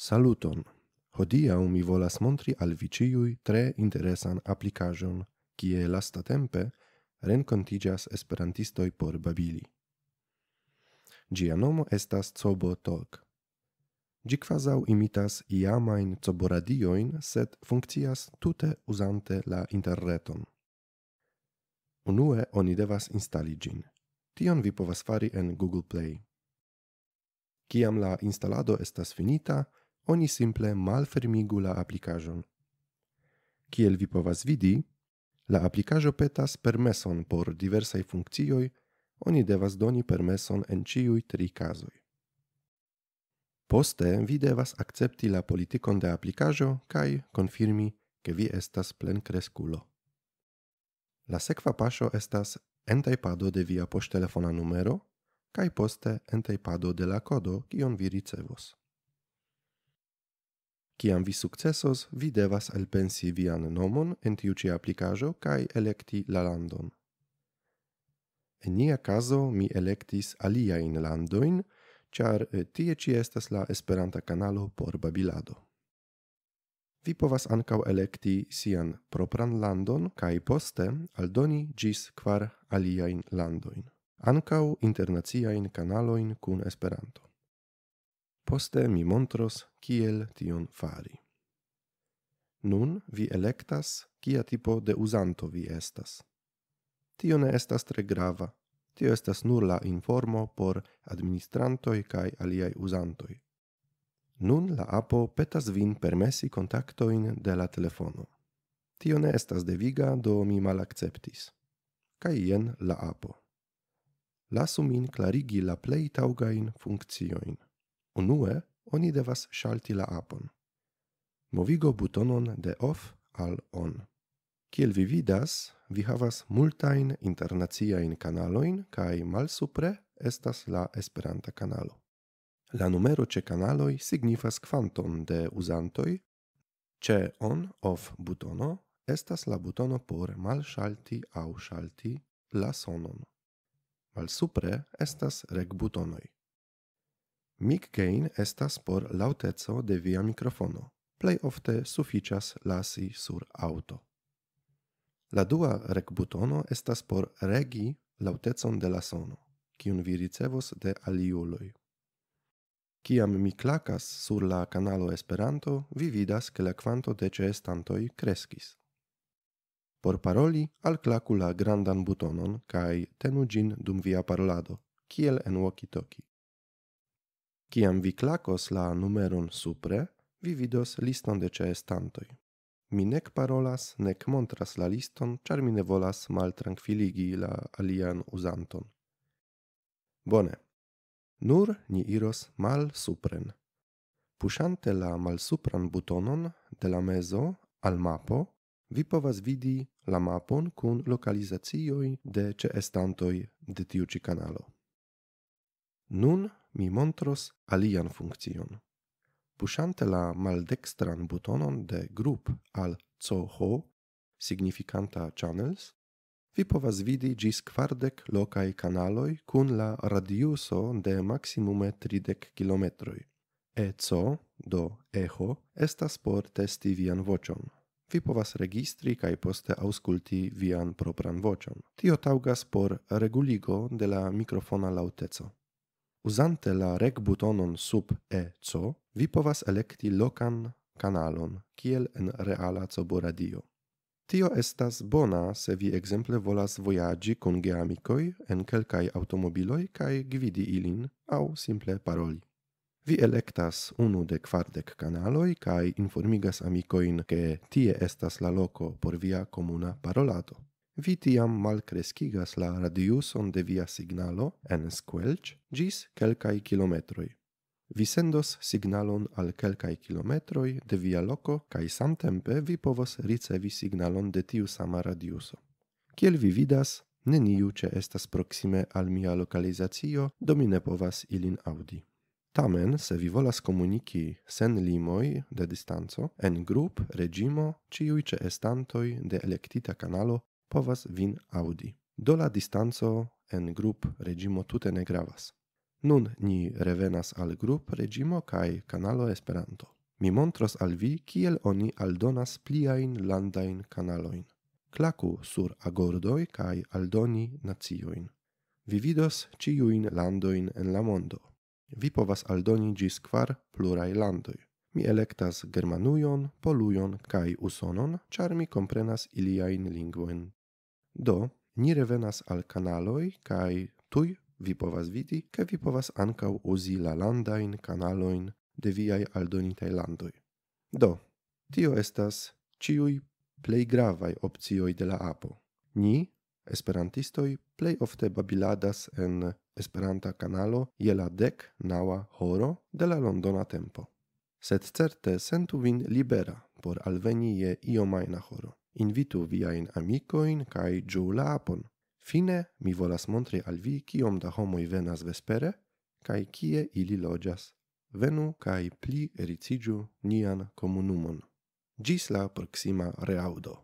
Saluton! Hodiaŭ mi volas montri al vi ĉiuj tre interesan aplikaĵon, kie lastatempe renkontiĝas esperantistoj por babili. Ĝia nomo estas Cobo Talk. Ĝi kvazaŭ imitas iamajn coboradiojn, sed funkcias tute uzante la interreton. Unue oni devas instali ĝin. Tion vi povas fari en Google Play. Kiam la instalado estas finita, oni simple malfermigu la aplikaĵon. Kiel vi povas vidi, la aplikaĵo petas permeson por diversaj funkcioj, oni devas doni permeson en ĉiuj tri kazoj. Poste vi devas akcepti la politikon de aplikaĵo kaj konfirmi, ke vi estas plenkreskulo. La sekva paŝo estas entajpado de via poŝtelefona numero kaj poste entajpado de la kodo, kion vi ricevos. Kiam vi sukcesos, vi devas elpensi vian nomon en tiu ĉi aplikaĵo kaj elekti la landon. En nia kazo mi elektis aliajn landojn, ĉar tie ĉi estas la Esperanta kanalo por babilado. Vi povas ankaŭ elekti sian propran landon kaj poste aldoni ĝis 4 aliajn landojn, ankaŭ internaciajn kanalojn kun Esperanto. Poste mi montros kiel tion fari. Nun vi elektas kia tipo de uzanto vi estas. Tio ne estas tre grava. Tio estas nur la informo por administrantoj kaj aliaj uzantoj. Nun la apo petas vin permesi kontaktojn de la telefono. Tio ne estas deviga, do mi malakceptis. Kaj jen la apo. Lasu min klarigi la plej taŭgajn funkciojn. Unue, oni devas ŝalti la apon. Movigo butonon de off al on. Kiel vi vidas, vi havas multajn internaciajn kanalojn kaj malsupre estas la Esperanta kanalo. La numero ĉe kanaloj signifas kvanton de uzantoj. Ĉe on-off butono estas la butono por malŝalti aŭ ŝalti la sonon. Malsupre estas regbutonoj. Mic gain estas por laŭteco de via mikrofono. Plej ofte sufiĉas lasi sur aŭto. La dua regbutono estas por regi laŭtecon de la sono, kiun vi ricevos de aliuloj. Kiam mi klakas sur la kanalo Esperanto, vi vidas, ke la kvanto de ĉeestantoj kreskis. Por paroli, alklaku la grandan butonon kaj tenu ĝin dum via parolado, kiel en walkie-talkie. Kiam vi klakos la numeron supre, vi vidos liston de ĉeestantoj. Mi nek parolas, nek montras la liston, ĉar mi ne volas maltrankviligi la alian uzanton. Bone. Nur ni iros malsupren. Puŝante la malsupran butonon de la mezo al mapo, vi povas vidi la mapon kun lokalizacioj de ĉeestantoj de tiu ĉi kanalo. Nun mi montros alian funkcion. Puŝante la maldekstran butonon de grup al CH, signifikanta channels, vi povas vidi ĝis 40 lokaj kanaloj kun la radiuso de maksimume 30 kilometroj. EC, do echo, estas por testi vian voĉon. Vi povas registri kaj poste aŭskulti vian propran voĉon. Tio taŭgas por reguligo de la mikrofona laŭteco. Uzante la regbutonon sub EC, vi povas elekti lokan kanalon, kiel en reala coboradio. Tio estas bona se vi ekzemple volas vojaĝi kun geamikoj en kelkaj aŭtomobiloj kaj gvidi ilin aŭ simple paroli. Vi elektas unu de 40 kanaloj kaj informigas amikojn, ke tie estas la loko por via komuna parolado. Vi tiam malkreskigas la radiuson de via signalo en squelch ĝis kelkaj kilometroj. Vi sendos signalon al kelkaj kilometroj de via loko kaj samtempe vi povos ricevi signalon de tiu sama radiuso. Kiel vi vidas, neniu ĉeestas proksime al mia lokalizacio, do mi ne povas ilin aŭdi. Tamen, se vi volas komuniki sen limoj de distanco, en grup reĝimo ĉiuj ĉeestantoj de elektita kanalo povas vin aŭdi. Do la distanco en grup reĝimo tute ne gravas. Nun ni revenas al grup reĝimo kaj kanalo Esperanto. Mi montros al vi kiel oni aldonas pliain landain kanaloin. Klaku sur agordoi kai aldoni nacioin. Vi vidos ciuin landoin en la mondo. Vi povas aldoni gis 4 plurai landoi. Mi electas Germanujon, Polujon kai Usonon, char mi comprenas iliain lingvoin. Do, ni revenas al kanaloi kai tui vi povas vidi ke vi povas ancau uzi la landain kanaloin de viai aldonitai landoi. Do, tio estas ciui plei gravai opcioi de la apo. Ni, esperantistoi, plei ofte babiladas en Esperanta kanalo je la 19 horo de la Londona tempo. Sed certe sentu vin libera por alveni je iomajna horo. Invitu viain amikoin kai ĝuu la apon. Fine, mi volas montri al vi kiom da homoj venas vespere kai kie ili loĝas. Venu kai pli ericiĝu nian komunumon. Ĝis la proksima reaŭdo.